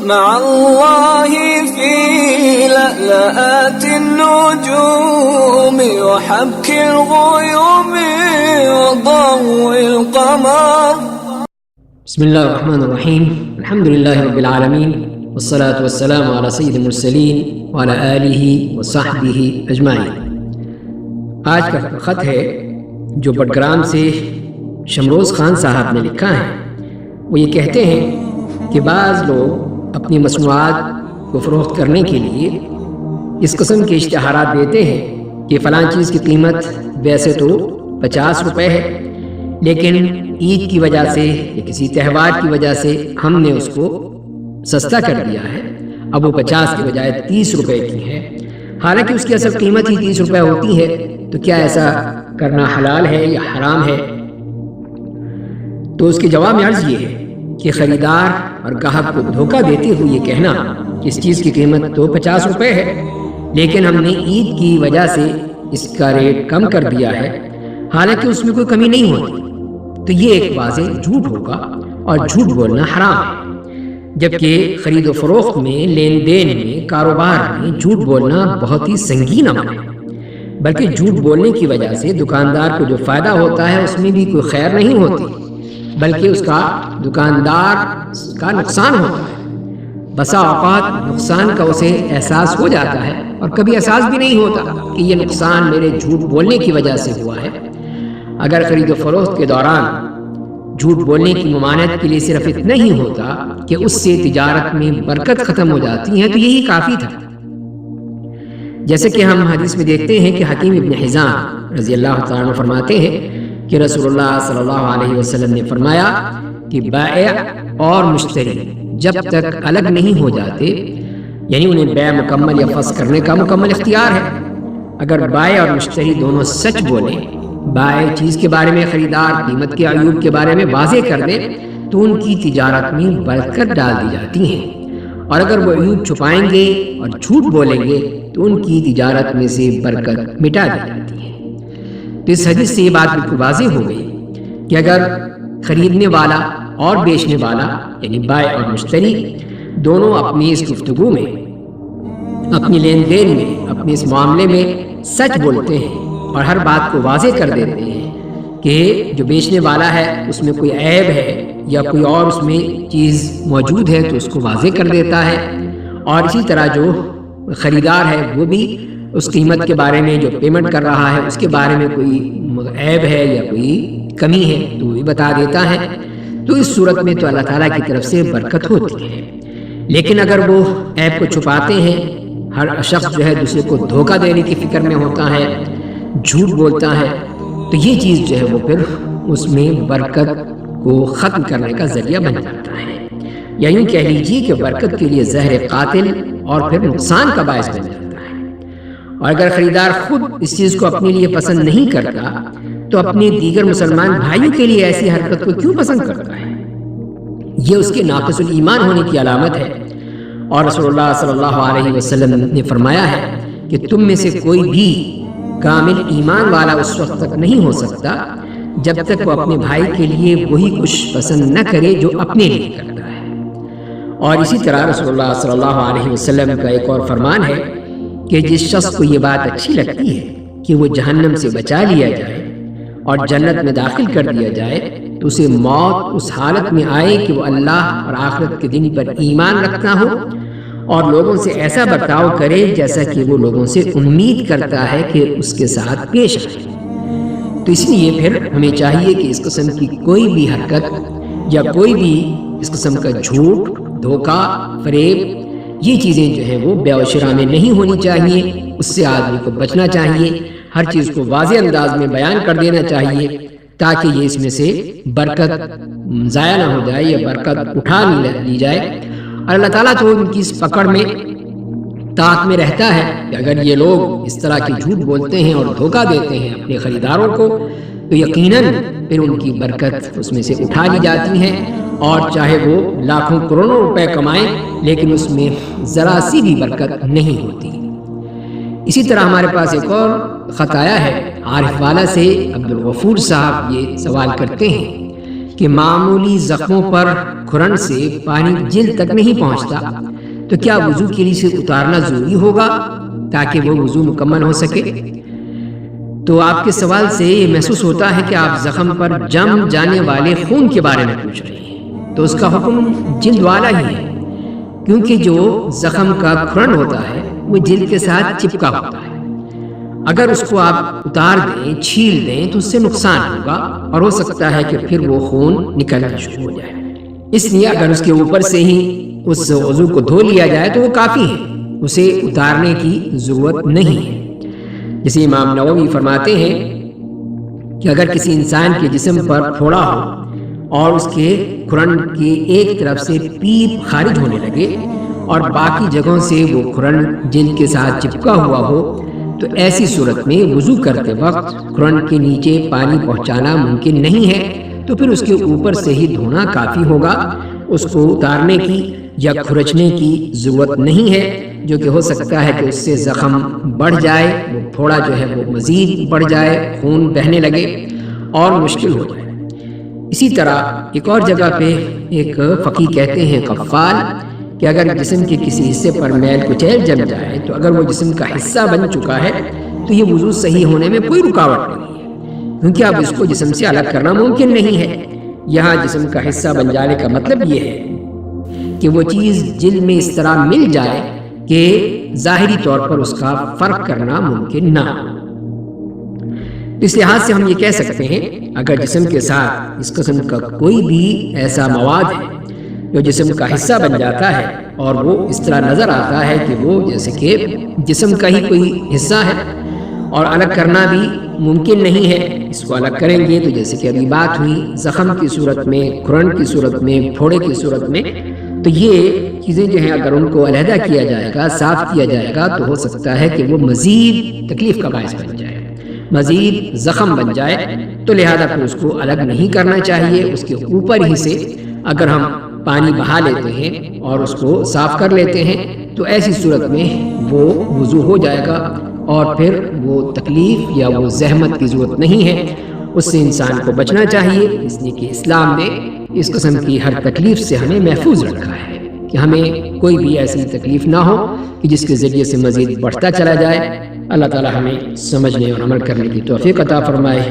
مع الله في لألآت النجوم وحبك الغيوم وضوء القمر. بسم الله الرحمن الرحيم. الحمد لله رب العالمين والصلاة والسلام على سيد المرسلين وعلى آله وصحبه أجمعين. آج کا خط ہے جو بٹگرام سے شمروز خان صاحب نے لکھا ہے. وہ یہ کہتے ہیں کہ بعض لوگ اپنی مصنوعات کو فروخت کرنے کے لیے اس قسم کے اشتہارات دیتے ہیں کہ فلاں چیز کی قیمت ویسے تو 50 روپے ہے، لیکن عید کی وجہ سے یا کسی تہوار کی وجہ سے ہم نے اس کو سستا کر دیا ہے، اب وہ 50 کی بجائے 30 روپے کی ہے، حالانکہ اس کی اصل قیمت ہی 30 روپے ہوتی ہے. تو کیا ایسا کرنا حلال ہے یا حرام ہے؟ تو اس کے جواب میں عرض یہ ہے کہ خریدار اور گاہک کو دھوکہ دیتے ہوئے یہ کہنا کہ اس چیز کی قیمت تو 50 روپے ہے، لیکن ہم نے عید کی وجہ سے اس کا ریٹ کم کر دیا ہے، حالانکہ اس میں کوئی کمی نہیں ہوتی، تو یہ ایک واضح جھوٹ ہوگا اور جھوٹ بولنا حرام ہے. جبکہ خرید و فروخت میں، لین دین میں، کاروبار میں جھوٹ بولنا بہت ہی سنگین عمل ہے، بلکہ جھوٹ بولنے کی وجہ سے دکاندار کو جو فائدہ ہوتا ہے اس میں بھی کوئی خیر نہیں ہوتی، بلکہ اس کا دکاندار کا نقصان ہوتا ہے. بسا اوقات نقصان کا اسے احساس ہو جاتا ہے اور کبھی احساس بھی نہیں ہوتا کہ یہ نقصان میرے جھوٹ بولنے کی وجہ سے ہوا ہے. اگر خرید و فروخت کے دوران جھوٹ بولنے کی ممانعت کے لیے صرف اتنا ہی ہوتا کہ اس سے تجارت میں برکت ختم ہو جاتی ہے تو یہی کافی تھا. جیسے کہ ہم حدیث میں دیکھتے ہیں کہ حکیم ابن حزام رضی اللہ تعالیٰ عنہ فرماتے ہیں کہ رسول اللہ صلی اللہ علیہ وسلم نے فرمایا کہ بائع اور مشتری جب تک الگ نہیں ہو جاتے، یعنی انہیں بیع مکمل یا فسخ کرنے کا مکمل اختیار ہے، اگر بائع اور مشتری دونوں سچ بولیں، بائع چیز کے بارے میں، خریدار قیمت کے عیوب کے بارے میں واضح کر دیں، تو ان کی تجارت میں برکت ڈال دی جاتی ہے، اور اگر وہ عیوب چھپائیں گے اور جھوٹ بولیں گے تو ان کی تجارت میں سے برکت مٹا دی جاتی ہے. تو اس حدیث سے یہ بات بالکل واضح ہو گئی کہ اگر خریدنے والا اور بیچنے والا یعنی بائع اور مشتری دونوں اپنی اس گفتگو میں، اپنی لین دین میں، اپنے اس معاملے میں سچ بولتے ہیں اور ہر بات کو واضح کر دیتے ہیں کہ جو بیچنے والا ہے اس میں کوئی عیب ہے یا کوئی اور اس میں چیز موجود ہے تو اس کو واضح کر دیتا ہے، اور اسی طرح جو خریدار ہے وہ بھی اس قیمت کے بارے میں جو پیمنٹ کر رہا ہے اس کے بارے میں کوئی عیب ہے یا کوئی کمی ہے تو وہ بھی بتا دیتا ہے. تو اس صورت میں تو اللہ تعالیٰ کی طرف سے برکت ہوتی ہے. لیکن اگر وہ عیب کو چھپاتے ہیں، ہر شخص جو ہے دوسرے کو دھوکہ دینے کی فکر میں ہوتا ہے، جھوٹ بولتا ہے، تو یہ چیز جو ہے وہ پھر اس میں برکت کو ختم کرنے کا ذریعہ بن جاتا ہے، یا یوں کہہ لیجیے کہ برکت کے لیے زہر قاتل اور پھر نقصان کا باعث بن جاتا ہے. اور اگر خریدار خود اس چیز کو اپنے لیے پسند نہیں کرتا تو اپنے دیگر مسلمان بھائیوں کے لیے ایسی حرکت کو کیوں پسند کرتا ہے؟ یہ اس کے ناقص الایمان ہونے کی علامت ہے. اور رسول اللہ صلی اللہ علیہ وسلم نے فرمایا ہے کہ تم میں سے کوئی بھی کامل ایمان والا اس وقت تک نہیں ہو سکتا جب تک وہ اپنے بھائی کے لیے وہی کچھ پسند نہ کرے جو اپنے لیے کرتا ہے. اور اسی طرح رسول اللہ صلی اللہ علیہ وسلم کا ایک اور فرمان ہے کہ جس شخص کو یہ بات اچھی لگتی ہے کہ وہ جہنم سے بچا لیا جائے اور جنت میں داخل کر دیا جائے تو اسے موت اس حالت میں آئے کہ وہ اللہ اور آخرت کے دن پر ایمان رکھتا ہو اور لوگوں سے ایسا برتاؤ کرے جیسا کہ وہ لوگوں سے امید کرتا ہے کہ اس کے ساتھ پیش آئے. تو اس لیے پھر ہمیں چاہیے کہ اس قسم کی کوئی بھی حرکت یا کوئی بھی اس قسم کا جھوٹ، دھوکہ، فریب، یہ چیزیں جو ہیں وہ بیع و شراء میں نہیں ہونی چاہیے. اس سے آدمی کو بچنا چاہیے، ہر چیز کو واضح انداز میں بیان کر دینا چاہیے تاکہ یہ اس میں سے برکت ضائع نہ ہو جائے یا برکت اٹھا لی جائے. اور اللہ تعالیٰ تو ان کی اس پکڑ میں طاقت میں رہتا ہے کہ اگر یہ لوگ اس طرح کی جھوٹ بولتے ہیں اور دھوکہ دیتے ہیں اپنے خریداروں کو تو یقیناً پھر ان کی برکت اس میں سے اٹھا لی جاتی ہے، اور چاہے وہ لاکھوں کروڑوں روپے کمائیں لیکن اس میں ذرا سی بھی برکت نہیں ہوتی. اسی طرح ہمارے پاس ایک اور خط آیا ہے عارف والا سے. عبد الغفور صاحب یہ سوال کرتے ہیں کہ معمولی زخموں پر کھرن سے پانی جلد تک نہیں پہنچتا، تو کیا وضو کے لیے اسے اتارنا ضروری ہوگا تاکہ وہ وضو مکمل ہو سکے؟ تو آپ کے سوال سے یہ محسوس ہوتا ہے کہ آپ زخم پر جم جانے والے خون کے بارے میں پوچھ رہے ہیں، تو اس کا حکم جلد والا ہی ہے، کیونکہ جو زخم کا کھرن ہوتا ہے وہ جلد کے ساتھ چپکا ہوتا ہے۔ اگر اس کو آپ اتار دیں، چھیل دیں تو اس سے نقصان ہوگا اور ہو سکتا ہے کہ پھر وہ خون نکلنا شروع ہو جائے۔ اس لیے اگر اس کے اوپر سے ہی اس عضو کو دھو لیا جائے تو وہ کافی ہے، اسے اتارنے کی ضرورت نہیں ہے۔ جیسے امام نووی فرماتے ہیں کہ اگر کسی انسان کے جسم پر پھوڑا ہو اور اس کے کھرن کی ایک طرف سے پیپ خارج ہونے لگے اور باقی جگہوں سے وہ کھرن جلد کے ساتھ چپکا ہوا ہو، تو ایسی صورت میں وضو کرتے وقت کھرن کے نیچے پانی پہنچانا ممکن نہیں ہے، تو پھر اس کے اوپر سے ہی دھونا کافی ہوگا، اس کو اتارنے کی یا کھرچنے کی ضرورت نہیں ہے، جو کہ ہو سکتا ہے کہ اس سے زخم بڑھ جائے، وہ پھوڑا جو ہے وہ مزید بڑھ جائے، خون بہنے لگے اور مشکل ہو جائے۔ اسی طرح ایک اور جگہ پہ ایک فقیہ کہتے ہیں قفال کہ اگر جسم کے کسی حصے پر میل کچیل جم جائے تو اگر وہ جسم کا حصہ بن چکا ہے تو یہ وضو صحیح ہونے میں کوئی رکاوٹ نہیں ہے، کیونکہ اب اس کو جسم سے الگ کرنا ممکن نہیں ہے۔ یہاں جسم کا حصہ بن جانے کا مطلب یہ ہے کہ وہ چیز جلد میں اس طرح مل جائے کہ ظاہری طور پر اس کا فرق کرنا ممکن نہ ہو۔ اس لحاظ سے ہم یہ کہہ سکتے ہیں اگر جسم کے ساتھ اس قسم کا کوئی بھی ایسا مواد ہے جو جسم کا حصہ بن جاتا ہے اور وہ اس طرح نظر آتا ہے کہ وہ جیسے کہ جسم کا ہی کوئی حصہ ہے اور الگ کرنا بھی ممکن نہیں ہے، اس کو الگ کریں گے تو جیسے کہ ابھی بات ہوئی زخم کی صورت میں، کھرن کی صورت میں، پھوڑے کی صورت میں، تو یہ چیزیں جو ہیں اگر ان کو علیحدہ کیا جائے گا، صاف کیا جائے گا، تو ہو سکتا ہے کہ وہ مزید تکلیف کا باعث بن جائے، مزید زخم بن جائے، تو لہذا پھر اس کو الگ نہیں کرنا چاہیے۔ اس کے اوپر ہی سے اگر ہم پانی بہا لیتے ہیں اور اس کو صاف کر لیتے ہیں تو ایسی صورت میں وہ وضو ہو جائے گا اور پھر وہ تکلیف یا وہ زحمت کی ضرورت نہیں ہے۔ اس سے انسان کو بچنا چاہیے، اس لیے کہ اسلام نے اس قسم کی ہر تکلیف سے ہمیں محفوظ رکھا ہے کہ ہمیں کوئی بھی ایسی تکلیف نہ ہو کہ جس کے ذریعے سے مزید بڑھتا چلا جائے۔ اللہ تعالی ہمیں سمجھنے اور عمل کرنے کی توفیق عطا فرمائے۔